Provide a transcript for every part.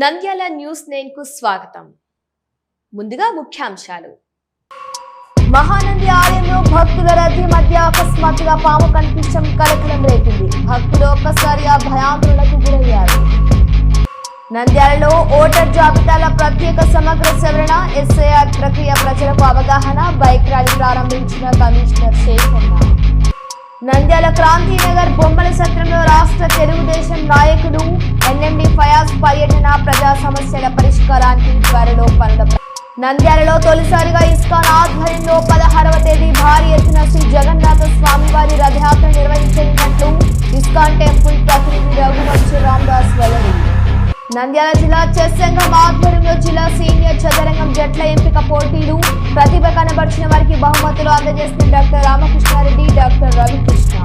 Nandyal news 9 కు స్వాగతం. ముందుగా ముఖ్యాంశాలు. మహానంది ఆలయంలో భక్తుల రద్దీ మధ్య అకస్మాత్తుగా పాము కనిపించడం కలకలం రేపింది. భక్తులు ఒక్కసారిగా భయాందోళనకు గురయ్యారు. నంద్యాలలో ఓటర్ జాబితాల ప్రత్యేక సమగ్ర సవరణ, ఎస్ఐఆర్ ప్రక్రియ ప్రజలకు అవగాహన, బైక్ ర్యాలీ ప్రారంభించిన కమిషనర్ శేషన్న. నంద్యాల క్రాంతినగర్ బొమ్మల సత్రంలో రాష్ట్ర తెలుగుదేశం నాయకులు ఎన్ఎండి ఫయాజ్ పర్యటన, ప్రజా సమస్యల పరిష్కారానికి త్వరలో పనుల. నంద్యాలలో తొలిసారిగా ఇస్కాన్ ఆధ్వర్యంలో 16వ తేదీ భారీ ఎత్తున శ్రీ జగన్నాథ స్వామివారి రథయాత్ర నిర్వహించనున్నట్లు ఇస్కాన్ టెంపుల్ ప్రతినిధి రఘువంశీ రామదాస్ వెల్లడి. నంద్యాల జిల్లా చెస్ సంఘం ఆధ్వర్యంలో జిల్లా సీనియర్ చదరంగం జట్ల ఎంపిక పోటీలు, ప్రతిభ కనబర్చిన వారికి బహుమతులు అందజేసిన డాక్టర్ రామకృష్ణారెడ్డి, డాక్టర్ రవికృష్ణ.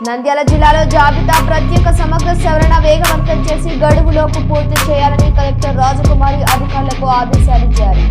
నంద్యాల జిల్లాలో జాబితా ప్రత్యేక సమగ్ర సవరణ వేగవంతం చేసి గడువులోపు పూర్తి చేయాలని కలెక్టర్ రాజకుమారి అధికారులకు ఆదేశాలు జారీ.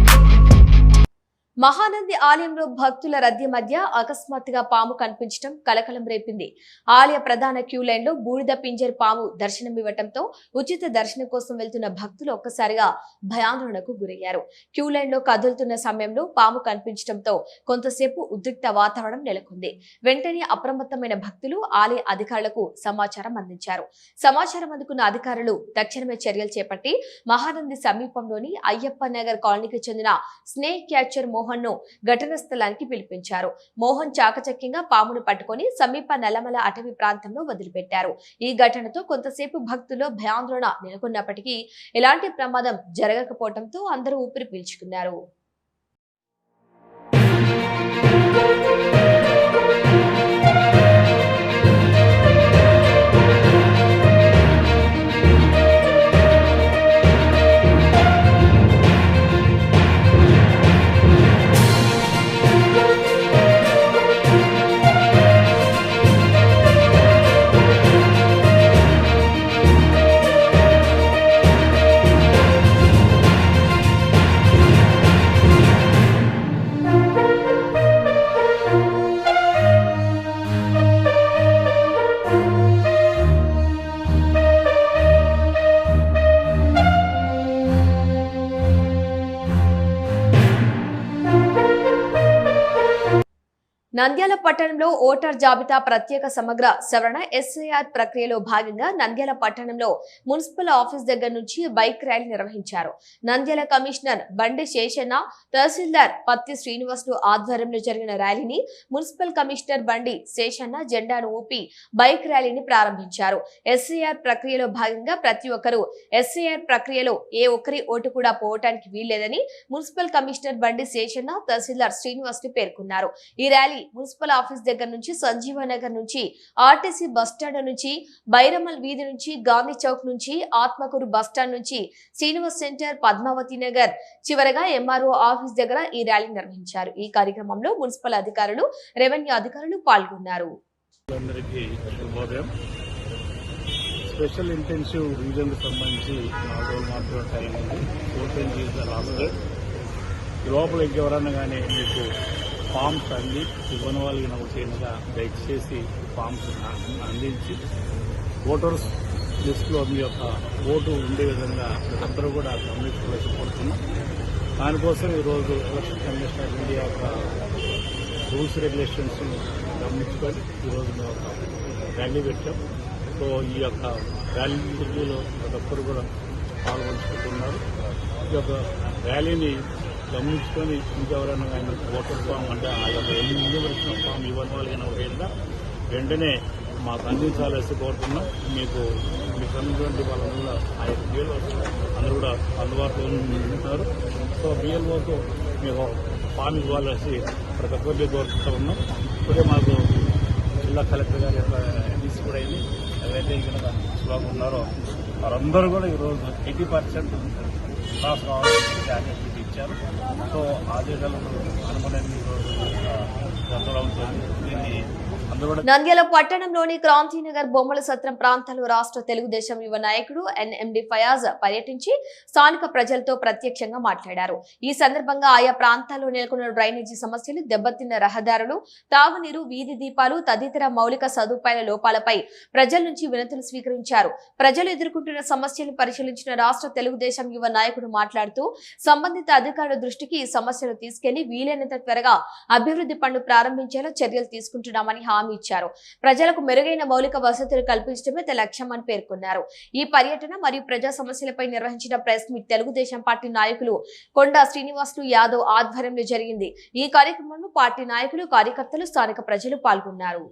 మహానంది ఆలయంలో భక్తుల రద్దీ మధ్య అకస్మాత్తుగా పాము కనిపించడం కలకలం రేపింది. ఆలయ ప్రధాన క్యూ లైన్ లో బూడిద పింజర్ పాము దర్శనమివ్వటంతో ఉచిత దర్శనం కోసం వెళ్తున్న భక్తులు ఒక్కసారిగా భయాందోళనకు గురయ్యారు. క్యూ లైన్ లో కదులుతున్న సమయంలో పాము కనిపించడంతో కొంతసేపు ఉద్రిక్త వాతావరణం నెలకొంది. వెంటనే అప్రమత్తమైన భక్తులు ఆలయ అధికారులకు సమాచారం అందించారు. సమాచారం అందుకున్న అధికారులు తక్షణమే చర్యలు చేపట్టి మహానంది సమీపంలోని అయ్యప్ప నగర్ కాలనీకి చెందిన స్నేక్ క్యాచర్ మోహన్ ను ఘటన స్థలానికి పిలిపించారు. మోహన్ చాకచక్యంగా పామును పట్టుకుని సమీప నల్లమల అటవీ ప్రాంతంలో వదిలిపెట్టారు. ఈ ఘటనతో కొంతసేపు భక్తుల్లో భయాందోళన నెలకొన్నప్పటికీ ఎలాంటి ప్రమాదం జరగకపోవడంతో అందరూ ఊపిరి పీల్చుకున్నారు. నంద్యాల పట్టణంలో ఓటర్ జాబితా ప్రత్యేక సమగ్ర సవరణ ఎస్ఐఆర్ ప్రక్రియలో భాగంగా నంద్యాల పట్టణంలో మున్సిపల్ ఆఫీస్ దగ్గర నుంచి బైక్ ర్యాలీ నిర్వహించారు. నంద్యాల కమిషనర్ బండి శేషన్న, తహసీల్దార్ పత్తి శ్రీనివాసులు ఆధ్వర్యంలో జరిగిన ర్యాలీని మున్సిపల్ కమిషనర్ బండి శేషన్న జెండాను ఊపి బైక్ ర్యాలీని ప్రారంభించారు. ఎస్ఐఆర్ ప్రక్రియలో భాగంగా ప్రతి ఒక్కరూ ఎస్ఐఆర్ ప్రక్రియలో ఏ ఒక్కరి ఓటు కూడా పోవటానికి వీల్లేదని మున్సిపల్ కమిషనర్ బండి శేషన్న, తహసీల్దార్ శ్రీనివాసులు పేర్కొన్నారు. ఈ ర్యాలీ మున్సిపల్ ఆఫీస్ దగ్గర నుంచి సంజీవనగర్ నుంచి, ఆర్టీసీ బస్టాండ్ నుంచి, బైరమల్ వీధి నుంచి, గాంధీ చౌక్ నుంచి, ఆత్మకూరు బస్టాండ్ నుంచి, శ్రీనివాస్ సెంటర్, పద్మావతి నగర్ చివరగా ఎంఆర్ఓ ఆఫీస్ దగ్గర ఈ ర్యాలీ నిర్వహించారు. ఈ కార్యక్రమంలో మున్సిపల్ అధికారులు, రెవెన్యూ అధికారులు పాల్గొన్నారు. స్పెషల్ ఇంటెన్సివ్ రీజన్ సంబంధించి 4 రోజులు మాత్రమే టైం ఉంది. 14 లాస్ట్ లోపల ఎవరన్నా కానీ మీకు ఫామ్స్ అంది ఇవ్వని వాళ్ళకి నమ్మకంగా దయచేసి ఫామ్స్ అందించి ఓటర్స్ లిస్టులో మీ యొక్క ఓటు ఉండే విధంగా అందరూ కూడా గమనించుకోవాల్సి పడుతున్నాం. దానికోసం ఈరోజు ఎలక్షన్ కమిషన్ ఆఫ్ ఇండియా యొక్క రూల్స్ రెగ్యులేషన్స్ గమనించుకొని ఈరోజు మేము ఒక ర్యాలీ పెట్టాం. సో ఈ యొక్క ర్యాలీలో ప్రతి ఒక్కరు కూడా పాల్గొంటున్నారు. ఈ యొక్క ర్యాలీని గమనించుకొని ఇంకెవరైనా కానీ ఓటర్ ఫామ్ అంటే ఆ యొక్క 8 వచ్చిన ఫామ్ ఇవ్వని వాళ్ళైనా ఒకవేళ వెంటనే మాకు అందించాల్సి కోరుతున్నాం. మీకు సంబంధించిన వాళ్ళని కూడా ఆ యొక్క బిఎల్ఓ అందరూ కూడా అందుబాటులో ఉంటున్నారు. సో బిఎల్ఓతో మీకు ఫామ్ ఇవ్వాల్సి ప్రతి ఒక్కరిని కోరుతూ ఉన్నాం. ఇప్పుడే మాకు జిల్లా కలెక్టర్ గారి యొక్క ఎన్ఈసీ కూడా అయింది. ఎవరైతే ఇక్కడ స్లాగ్ ఉన్నారో వారందరూ కూడా ఈరోజు 80% క్లాస్ కావాలని ఇచ్చారు. సో ఆదేశాలు అనుమతి ఈరోజు జరగడంతో దీన్ని నంద్యాల పట్టణంలోని క్రాంతినగర్ బొమ్మల సత్రం ప్రాంతాల్లో రాష్ట్ర తెలుగుదేశం యువ నాయకుడు ఎన్ఎండి ఫయాజ్ పర్యటించి స్థానిక ప్రజలతో ప్రత్యక్షంగా మాట్లాడారు. ఈ సందర్భంగా ఆయా ప్రాంతాల్లో నెలకొన్న డ్రైనేజీ సమస్యలు, దెబ్బతిన్న రహదారులు, తాగునీరు, వీధి దీపాలు తదితర మౌలిక సదుపాయాల లోపాలపై ప్రజల నుంచి వినతులు స్వీకరించారు. ప్రజలు ఎదుర్కొంటున్న సమస్యలను పరిశీలించిన రాష్ట్ర తెలుగుదేశం యువ నాయకుడు మాట్లాడుతూ సంబంధిత అధికారుల దృష్టికి ఈ సమస్యలు తీసుకెళ్లి వీలైనంత త్వరగా అభివృద్ధి పనులు ప్రారంభించేలా చర్యలు తీసుకుంటున్నామని హామీ ఇచ్చారు. ప్రజలకు మెరుగైన మౌలిక వసతులు కల్పించడమే తన లక్ష్యమని పేర్కొన్నారు. ఈ పర్యటన మరియు ప్రజా సమస్యలపై నిర్వహించిన ప్రెస్ మీట్ తెలుగుదేశం పార్టీ నాయకులు కొండా శ్రీనివాసులు యాదవ్ ఆధ్వర్యంలో జరిగింది. ఈ కార్యక్రమంలో పార్టీ నాయకులు, కార్యకర్తలు, స్థానిక ప్రజలు పాల్గొన్నారు.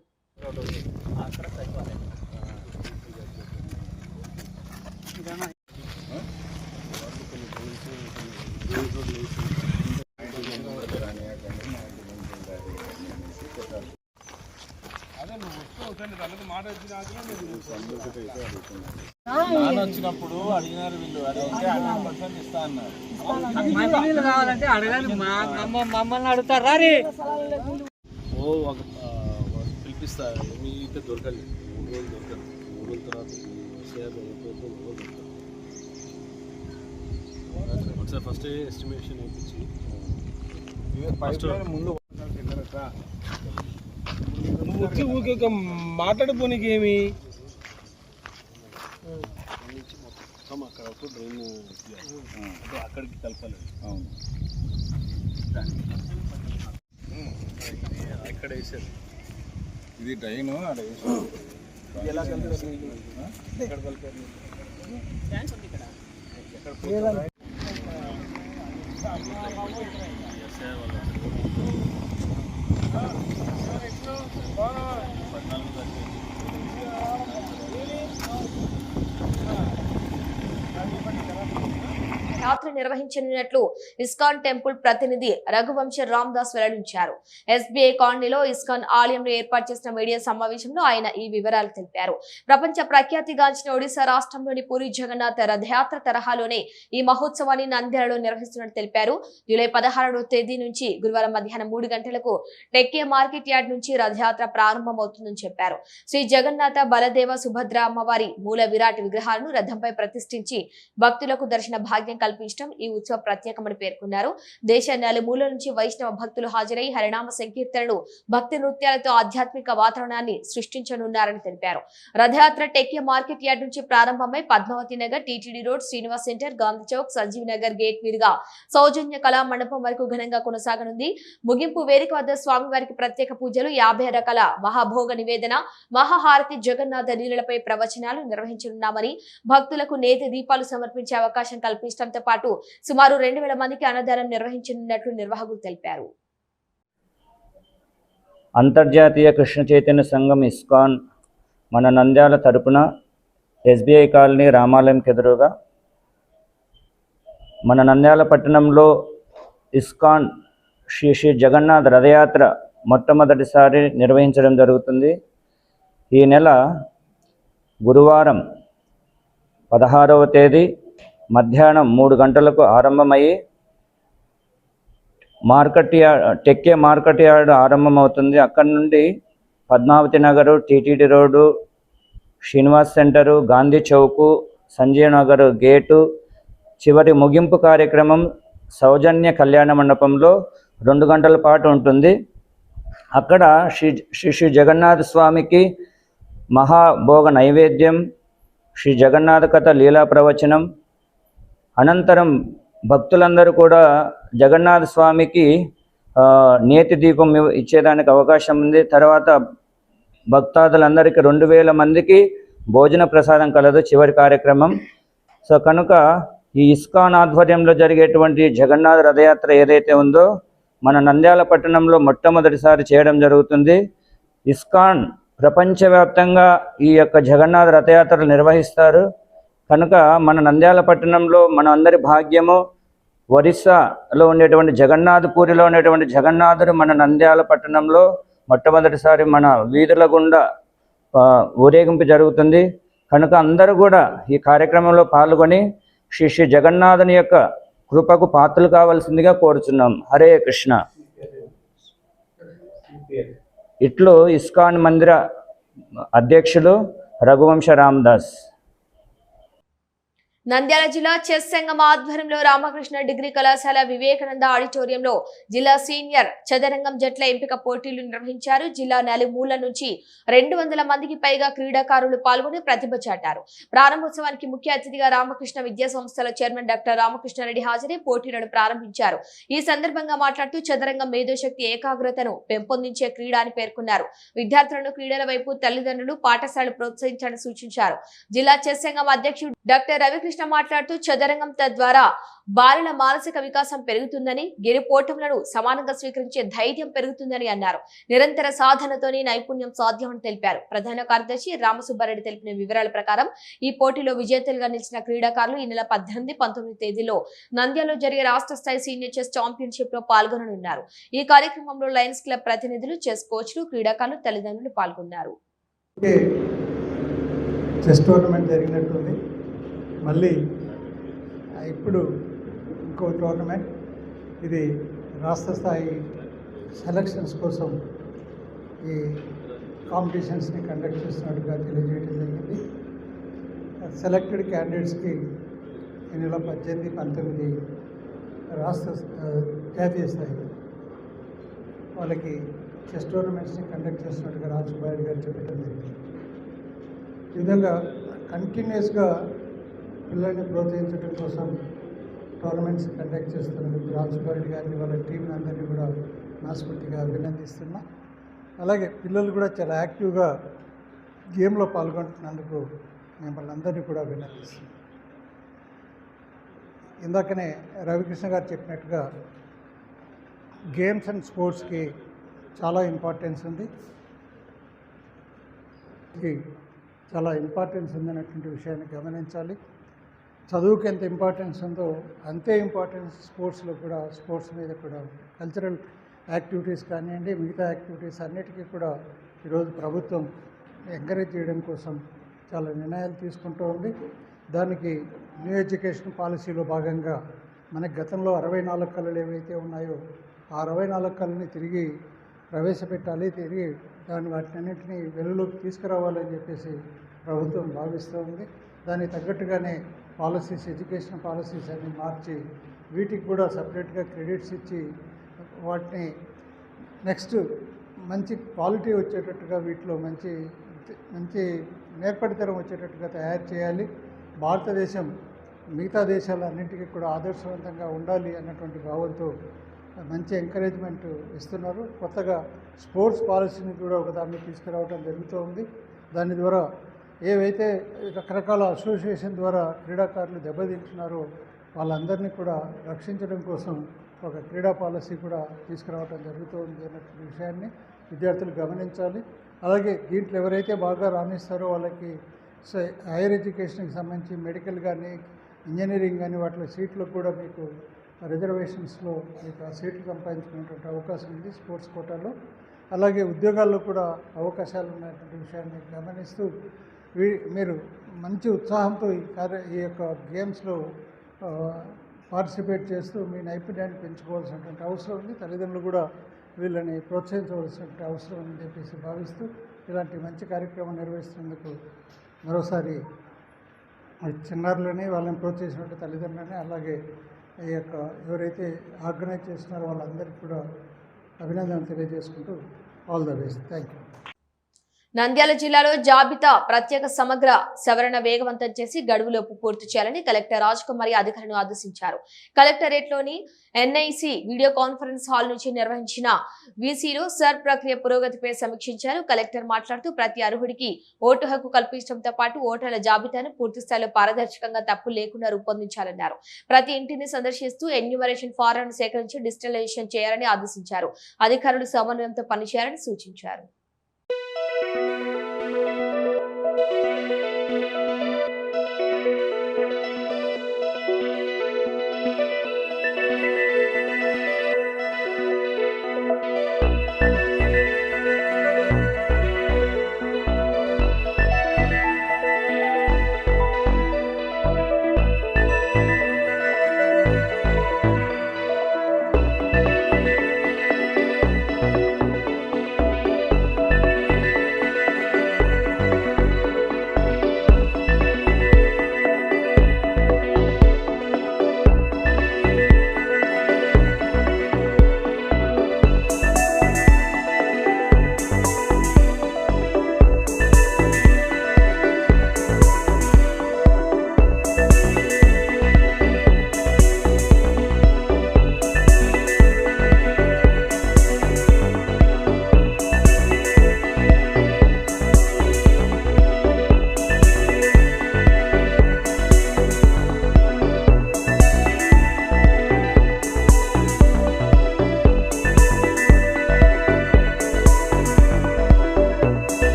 వచ్చినప్పుడు అడిగినారు, వీళ్ళు అడిగితే 100% ఇస్తా అన్నారు. కావాలంటే అడగాలి, మమ్మల్ని అడుగుతారా? పిలిపిస్తారు, మీ అయితే దొరకలేదు. 3 రోజులు దొరకదు. 3 రోజుల తర్వాత ఒకసారి ఫస్ట్ ఎస్టిమేషన్ వేయించి ముందు వచ్చి ఊరికే మాట్లాడిపోనీకి ఏమి మొత్తం అక్కడ ఒక డ్రైన్ అక్కడికి కలపాలి. అవును, అక్కడ వేసారు. ఇది డ్రైన్ అక్కడ వేసారు. ఎలా కలిపారు? ఎక్కడ కలిపారు? యాత్ర నిర్వహించనున్నట్లు ఇస్కాన్ టెంపుల్ ప్రతినిధి రఘువంశ రామ్దాస్ వెల్లడించారు. ఎస్బీఐ కాలనీలో ఇస్కాన్ ఆలయంలో ఏర్పాటు చేసిన మీడియా సమావేశంలో ఆయన ఈ వివరాలు తెలిపారు. ప్రపంచ ప్రఖ్యాతిగాంచిన ఒడిశా రాష్ట్రంలోని పూరి జగన్నాథ రథయాత్ర తరహాలోనే ఈ మహోత్సవాన్ని నంద్యాలలో నిర్వహిస్తున్నట్టు తెలిపారు. జూలై 16వ తేదీ నుంచి గురువారం మధ్యాహ్నం 3 గంటలకు టెక్కే మార్కెట్ యార్డ్ నుంచి రథయాత్ర ప్రారంభమవుతుందని చెప్పారు. శ్రీ జగన్నాథ, బలదేవ, సుభద్ర అమ్మవారి మూల విరాట్ విగ్రహాలను రథంపై ప్రతిష్ఠించి భక్తులకు దర్శన భాగ్యం కల్పించడం ఈ ఉత్సవ ప్రత్యేకమని పేర్కొన్నారు. దేశ నలుమూల నుంచి వైష్ణవ భక్తులు హాజరై హరినామ సంకీర్తనలు, భక్తి నృత్యాలతో ఆధ్యాత్మిక వాతావరణాన్ని సృష్టించనున్నారని తెలిపారు. రథయాత్ర టెక్కే మార్కెట్ యార్డ్ నుంచి ప్రారంభమై Padmavathi Nagar, TTD road, Srinivas center, Gandhi Chowk, Sanjeev Nagar gate మీదుగా సౌజన్య కళా మండపం వరకు ఘనంగా కొనసాగనుంది. ముగింపు వేదిక వద్ద స్వామివారికి ప్రత్యేక పూజలు, 50 రకాల మహాభోగ నివేదన, మహాహారతి, జగన్నాథ లీలలపై ప్రవచనాలు నిర్వహించనున్నామని, భక్తులకు నేతి దీపాలు సమర్పించే అవకాశం కల్పించడంతో పాటు సుమారు 2000 మందికి అన్నదానం నిర్వహించనున్నట్లు నిర్వాహకులు తెలిపారు. అంతర్జాతీయ కృష్ణ చైతన్య సంఘం ఇస్కాన్ మన నంద్యాల తరపున ఎస్బీఐ కాలనీ రామాలయంకి ఎదురుగా మన నంద్యాల పట్టణంలో ఇస్కాన్ శ్రీ జగన్నాథ రథయాత్ర మొట్టమొదటిసారి నిర్వహించడం జరుగుతుంది. ఈ నెల గురువారం 16వ తేదీ మధ్యాహ్నం 3 గంటలకు ఆరంభమయ్యి టెక్కే మార్కెట్ యార్డ్ ఆరంభమవుతుంది. అక్కడి నుండి Padmavathi Nagar, TTD road, Srinivas centre, Gandhi Chowk, Sanjeev Nagar gate, చివరి ముగింపు కార్యక్రమం సౌజన్య కళ్యాణ మండపంలో 2 గంటల పాటు ఉంటుంది. అక్కడ శ్రీ జగన్నాథ స్వామికి మహాభోగ నైవేద్యం, శ్రీ జగన్నాథ కథ లీలా ప్రవచనం, అనంతరం భక్తులందరూ కూడా జగన్నాథ స్వామికి నేతి దీపం ఇచ్చేదానికి అవకాశం ఉంది. తర్వాత భక్తాదులందరికీ 2000 మందికి భోజన ప్రసాదం కలదు చివరి కార్యక్రమం. సో కనుక ఈ ఇస్కాన్ ఆధ్వర్యంలో జరిగేటువంటి జగన్నాథ రథయాత్ర ఏదైతే ఉందో మన నంద్యాల పట్టణంలో మొట్టమొదటిసారి చేయడం జరుగుతుంది. ఇస్కాన్ ప్రపంచవ్యాప్తంగా ఈ యొక్క జగన్నాథ రథయాత్రలు నిర్వహిస్తారు. కనుక మన నంద్యాల పట్టణంలో మన అందరి భాగ్యము, ఒరిస్సాలో ఉండేటువంటి జగన్నాథపూరిలో ఉండేటువంటి జగన్నాథుడు మన నంద్యాల పట్టణంలో మొట్టమొదటిసారి మన వీధుల గుండా ఊరేగింపు జరుగుతుంది. కనుక అందరూ కూడా ఈ కార్యక్రమంలో పాల్గొని శ్రీ జగన్నాథుని యొక్క కృపకు పాత్రలు కావాల్సిందిగా కోరుచున్నాం. హరే కృష్ణ. ఇట్లు ఇస్కాన్ మందిర అధ్యక్షులు రఘువంశ రామదాస్. నంద్యాల జిల్లా చెస్ సంఘం ఆధ్వర్యంలో రామకృష్ణ డిగ్రీ కళాశాల వివేకానంద ఆడిటోరియంలో జిల్లా సీనియర్ చదరంగం జట్ల ఎంపిక పోటీలు నిర్వహించారు. జిల్లా నలుమూల నుంచి 200 మందికి పైగా క్రీడాకారులు పాల్గొని ప్రతిభ చాటారు. ప్రారంభోత్సవానికి ముఖ్య అతిథిగా రామకృష్ణ విద్యా సంస్థల చైర్మన్ డాక్టర్ రామకృష్ణారెడ్డి హాజరై పోటీలను ప్రారంభించారు. ఈ సందర్భంగా మాట్లాడుతూ చదరంగం మేధోశక్తి ఏకాగ్రతను పెంపొందించే క్రీడ అని పేర్కొన్నారు. విద్యార్థులను క్రీడల వైపు తల్లిదండ్రులు పాఠశాలలు ప్రోత్సహించాలని సూచించారు. జిల్లా చెస్ సంఘం అధ్యక్షుడు డాక్టర్ రవికృష్ణ మాట్లాడుతూ చదరంగం తద్వారా బాలల మానసిక వికాసం పెరుగుతుందని, గెలుపోటములను సమానంగా స్వీకరించే ధైర్యం పెరుగుతుందని అన్నారు. నిరంతర సాధనతోనే నైపుణ్యం సాధ్యమని తెలిపారు. ప్రధాన కార్యదర్శి రామసుబ్బారెడ్డి తెలిపిన వివరాల ప్రకారం ఈ పోటీలో విజేతలుగా నిలిచిన క్రీడాకారులు ఈ నెల 18, 19 తేదీలో నంద్యాలలో జరిగే రాష్ట్ర స్థాయి సీనియర్ చెస్ ఛాంపియన్షిప్ లో పాల్గొననున్నారు. ఈ కార్యక్రమంలో లయన్స్ క్లబ్ ప్రతినిధులు, చెస్ కోచ్లు, క్రీడాకారులు, తల్లిదండ్రులు పాల్గొన్నారు. చెస్ టోర్నమెంట్ జరిగినట్టుంది. మళ్ళీ ఇప్పుడు ఇంకో టోర్నమెంట్, ఇది రాష్ట్ర స్థాయి సెలక్షన్స్ కోసం ఈ కాంపిటీషన్స్ని కండక్ట్ చేస్తున్నట్టుగా తెలియజేయడం జరిగింది. సెలెక్టెడ్ క్యాండిడేట్స్కి ఈ నెల 18, 19 రాష్ట్ర జాతీయ స్థాయి వాళ్ళకి చెస్ టోర్నమెంట్స్ని కండక్ట్ చేస్తున్నట్టుగా రాజసుబ్బారెడ్డి గారు చెప్పడం జరిగింది. ఈ విధంగా కంటిన్యూస్గా పిల్లల్ని ప్రోత్సహించడం కోసం టోర్నమెంట్స్ కండక్ట్ చేస్తున్నందుకు రాజసుబ్బారెడ్డి గారిని, వాళ్ళ టీంని అందరినీ కూడా మనస్ఫూర్తిగా అభినందిస్తున్నా. అలాగే పిల్లలు కూడా చాలా యాక్టివ్గా గేమ్లో పాల్గొంటున్నందుకు మిమ్మల్ని అందరినీ కూడా అభినందిస్తున్నాం. ఇందాకనే రవికృష్ణ గారు చెప్పినట్టుగా గేమ్స్ అండ్ స్పోర్ట్స్కి చాలా ఇంపార్టెన్స్ ఉంది. చాలా ఇంపార్టెన్స్ ఉందనేటువంటి విషయాన్ని గమనించాలి. చదువుకి ఎంత ఇంపార్టెన్స్ ఉందో అంతే ఇంపార్టెన్స్ స్పోర్ట్స్లో కూడా, స్పోర్ట్స్ మీద కూడా, కల్చరల్ యాక్టివిటీస్ కానివ్వండి, మిగతా యాక్టివిటీస్ అన్నిటికీ కూడా ఈరోజు ప్రభుత్వం ఎంకరేజ్ చేయడం కోసం చాలా నిర్ణయాలు తీసుకుంటూ ఉంది. దానికి న్యూ ఎడ్యుకేషన్ పాలసీలో భాగంగా మనకి గతంలో 64 కళలు ఏవైతే ఉన్నాయో ఆ 64 కళని తిరిగి ప్రవేశపెట్టాలి, తిరిగి వాటినన్నింటినీ వెలుగులోకి తీసుకురావాలని చెప్పేసి ప్రభుత్వం భావిస్తూ ఉంది. దానికి తగ్గట్టుగానే పాలసీస్, ఎడ్యుకేషన్ పాలసీస్ అన్ని మార్చి వీటికి కూడా సపరేట్గా క్రెడిట్స్ ఇచ్చి వాటిని నెక్స్ట్ మంచి క్వాలిటీ వచ్చేటట్టుగా, వీటిలో మంచి మంచి నేర్పడితనం వచ్చేటట్టుగా తయారు చేయాలి. భారతదేశం మిగతా దేశాలన్నింటికీ కూడా ఆదర్శవంతంగా ఉండాలి అన్నటువంటి భావంతో మంచి ఎంకరేజ్మెంట్ ఇస్తున్నారు. కొత్తగా స్పోర్ట్స్ పాలసీని కూడా ఒకదాన్ని తీసుకురావడం జరుగుతూ ఉంది. దాని ద్వారా ఏవైతే రకరకాల అసోసియేషన్ ద్వారా క్రీడాకారులు దెబ్బతింటున్నారో వాళ్ళందరినీ కూడా రక్షించడం కోసం ఒక క్రీడా పాలసీ కూడా తీసుకురావడం జరుగుతుంది అన్నటువంటి విషయాన్ని విద్యార్థులు గమనించాలి. అలాగే దీంట్లో ఎవరైతే బాగా రాణిస్తారో వాళ్ళకి హైయర్ ఎడ్యుకేషన్కి సంబంధించి మెడికల్ కానీ, ఇంజనీరింగ్ కానీ వాటిలో సీట్లు కూడా మీకు రిజర్వేషన్స్లో మీకు ఆ సీట్లు సంపాదించుకునేటువంటి అవకాశం ఉంది స్పోర్ట్స్ కోటాలో. అలాగే ఉద్యోగాల్లో కూడా అవకాశాలు ఉన్నటువంటి విషయాన్ని గమనిస్తూ మీరు మంచి ఉత్సాహంతో ఈ యొక్క గేమ్స్లో పార్టిసిపేట్ చేస్తూ మీ నైపుణ్యాన్ని పెంచుకోవాల్సినటువంటి అవసరం ఉంది. తల్లిదండ్రులు కూడా వీళ్ళని ప్రోత్సహించవలసినటువంటి అవసరం అని చెప్పేసి భావిస్తూ ఇలాంటి మంచి కార్యక్రమం నిర్వహిస్తున్నందుకు మరోసారి చిన్నారులని, వాళ్ళని ప్రోత్సహించినటువంటి తల్లిదండ్రులని, అలాగే ఈ యొక్క ఎవరైతే ఆర్గనైజ్ చేస్తున్నారో వాళ్ళందరికీ కూడా అభినందనలు తెలియజేసుకుంటూ all the best. Thank you. Nandyal జిల్లాలో జాబితా ప్రత్యేక సమగ్ర సవరణ వేగవంతం చేసి గడువులోపు పూర్తి చేయాలని కలెక్టర్ రాజ్ కుమారి అధికారులను ఆదేశించారు. కలెక్టరేట్లోని ఎన్ఐసి వీడియో కాన్ఫరెన్స్ హాల్ నుంచి నిర్వహించిన వీసీలో సర్ ప్రక్రియ పురోగతిపై సమీక్షించారు. కలెక్టర్ మాట్లాడుతూ ప్రతి అర్హుడికి ఓటు హక్కు కల్పించడంతో పాటు ఓటర్ల జాబితాను పూర్తి స్థాయిలో పారదర్శకంగా తప్పు లేకుండా రూపొందించాలన్నారు. ప్రతి ఇంటిని సందర్శిస్తూ ఎన్యూమరేషన్ ఫారాన్ని సేకరించి డిజిటలైజేషన్ చేయాలని ఆదేశించారు. అధికారులు సమన్వయంతో పనిచేయాలని సూచించారు.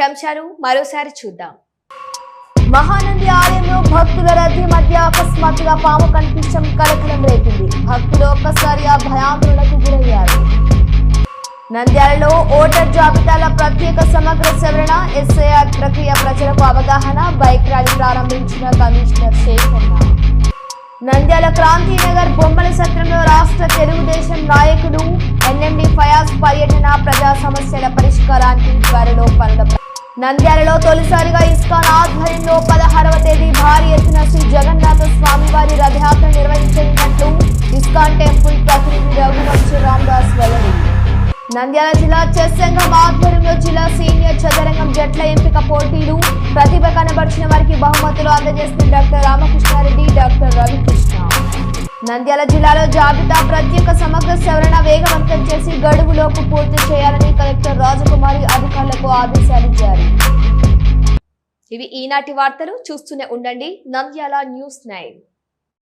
ముఖ్యాంశాలు మరోసారి చూద్దాం. మహానంది ఆలయంలో భక్తుల రద్దీ మధ్య అకస్మాత్తుగా పాము కనిపించడం కలకలం రేపింది. భక్తులు ఒక్కసారిగా భయాందోళనకు గురయ్యారు. నంద్యాలలో ఓటర్ జాబితాల ప్రత్యేక సమగ్ర సవరణ, ఎస్ఐఆర్ ప్రక్రియ ప్రజలకు అవగాహన, బైక్ ర్యాలీ ప్రారంభించిన కమిషనర్ శేఖర్. నంద్యాల క్రాంతినగర్ బొమ్మల సత్రంలో రాష్ట్ర తెలుగుదేశం నాయకులు ఎన్ఎండి ఫయాజ్ పర్యటన, ప్రజా సమస్యల పరిష్కారానికి త్వరలో పనుల. నంద్యాలలో తొలిసారిగా ఇస్కాన్ ఆధ్వర్యంలో 16వ తేదీ భారీ ఎత్తున శ్రీ జగన్నాథ స్వామివారి రథయాత్ర నిర్వహించనున్నట్లు ఇస్కాన్ టెంపుల్ ప్రతినిధి రఘువంశీ రామదాస్ వెల్లడి. నంద్యాల జిల్లా చెస్ సంఘం ఆధ్వర్యంలో జిల్లా సీనియర్ చదరంగం జట్ల ఎంపిక పోటీలు, ప్రతిభ కనబర్చిన వారికి బహుమతులు అందజేస్తున్న డాక్టర్ రామకృష్ణారెడ్డి, డాక్టర్ రవికృష్ణ. నంద్యాల జిల్లాలో జాబితా ప్రత్యేక సమగ్ర సవరణ వేగవంతం చేసి గడువులోపు పూర్తి చేయాలని కలెక్టర్ రాజకుమారి అధికారులకు ఆదేశాలిచ్చారు. ఇవి ఈనాటి వార్తలు. చూస్తూనే ఉండండి నంద్యాల న్యూస్ 9.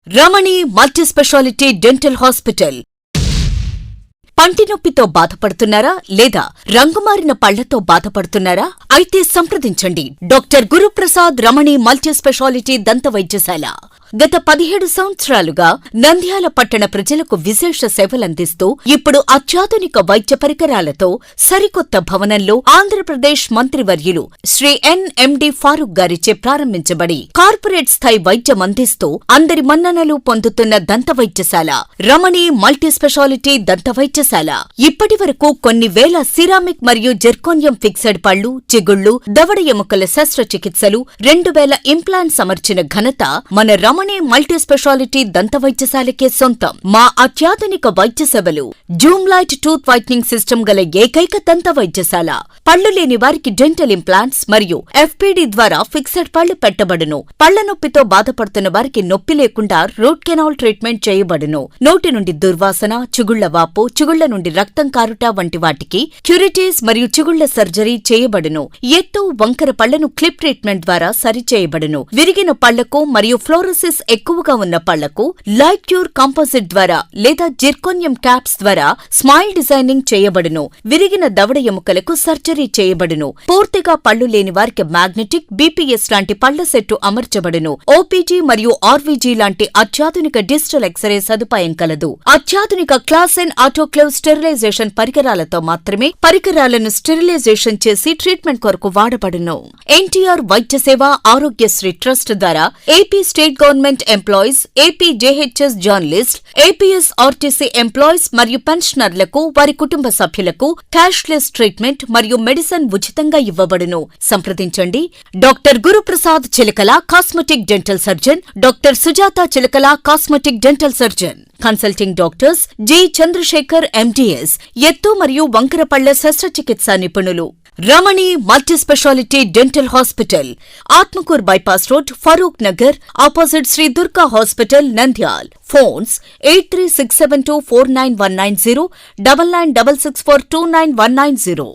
రమణి మల్టీ స్పెషాలిటీ డెంటల్ హాస్పిటల్. పంటి నొప్పితో బాధపడుతున్నారా లేదా రంగుమారిన పళ్లతో బాధపడుతున్నారా? అయితే సంప్రదించండి డాక్టర్ గురుప్రసాద్ రమణి మల్టీ స్పెషాలిటీ దంత వైద్యశాల. గత 17 సంవత్సరాలుగా నంద్యాల పట్టణ ప్రజలకు విశేష సేవలందిస్తూ ఇప్పుడు అత్యాధునిక వైద్య పరికరాలతో సరికొత్త భవనంలో ఆంధ్రప్రదేశ్ మంత్రివర్యులు శ్రీ ఎన్ఎండి ఫారూక్ గారిచే ప్రారంభించబడి కార్పొరేట్ స్థాయి వైద్యం అందిస్తూ అందరి మన్ననలు పొందుతున్న దంత వైద్యశాల రమణి మల్టీ స్పెషాలిటీ దంత వైద్యశాల. ఇప్పటి వరకు కొన్ని వేల సిరామిక్ మరియు జెర్కోనియం ఫిక్సెడ్ పళ్లు, చిగుళ్లు, దవడ ఎముకల శస్త్రచికిత్సలు, 2000 ఇంప్లాంట్స్ అమర్చిన ఘనత మన రమణి మల్టీ స్పెషాలిటీ దంత వైద్యశాలకే సొంతం. మా అత్యాధునిక వైద్య సేవలు Zoom light tooth whitening system గల ఏకైక దంత వైద్యశాల. పళ్లు లేని వారికి డెంటల్ ఇంప్లాంట్స్ మరియు ఎఫ్పిడి ద్వారా ఫిక్సెడ్ పళ్లు పెట్టబడును. పళ్ల నొప్పితో బాధపడుతున్న వారికి నొప్పి లేకుండా రూట్ కెనాల్ ట్రీట్మెంట్ చేయబడును. నోటి నుండి దుర్వాసన, చిగుళ్ల వాపు, చిగుళ్ల నుండి రక్తం కారుట వంటి వాటికి క్యూరిటీస్ మరియు చిగుళ్ల సర్జరీ చేయబడును. ఎత్తు, వంకర పళ్లను క్లిప్ ట్రీట్మెంట్ ద్వారా సరిచేయబడును. విరిగిన పళ్లకు మరియు ఫ్లోరోసిస్ ఎక్కువగా ఉన్న పళ్లకు లైట్ క్యూర్ కాంపోజిట్ ద్వారా లేదా జిర్కోనియం క్యాప్స్ ద్వారా స్మైల్ డిజైనింగ్ చేయబడును. విరిగిన దవడ ఎముకలకు సర్జరీ చేయబడును. పూర్తిగా పళ్లు లేని వారికి మ్యాగ్నెటిక్, బీపీఎస్ లాంటి పళ్ల సెట్టు అమర్చబడును. ఓపీజీ మరియు ఆర్వీజీ లాంటి అత్యాధునిక డిజిటల్ ఎక్స్రే సదుపాయం కలదు. అత్యాధునిక క్లాస్ ఎన్ ఆటోక్లేవ్ స్టెరిలైజేషన్ పరికరాలతో మాత్రమే పరికరాలను స్టెరిలైజేషన్ చేసి ట్రీట్మెంట్ కొరకు వాడబడును. ఎన్టీఆర్ వైద్య సేవ ఆరోగ్యశ్రీ ట్రస్ట్ ద్వారా AP state government employees, AP JHS journalist, APS RTC employees మరియు పెన్షనర్లకు వారి కుటుంబ సభ్యులకు క్యాష్లెస్ ట్రీట్మెంట్ మరియు మెడిసిన్ ఉచితంగా ఇవ్వబడును. సంప్రదించండి doctor Guruprasad Chilakala cosmetic dental surgeon, doctor Sujatha Chilakala cosmetic dental surgeon. Consulting doctors G Chandrashekar MDS, ఎత్తు మరియు వంకర పళ్ల శస్త్రచికిత్సా నిపుణులు. Ramani multi speciality dental hospital, Atmakur bypass road, Farooq Nagar, opposite Shri Durga hospital, Nandyal. Phones 8367249190, 9966429190.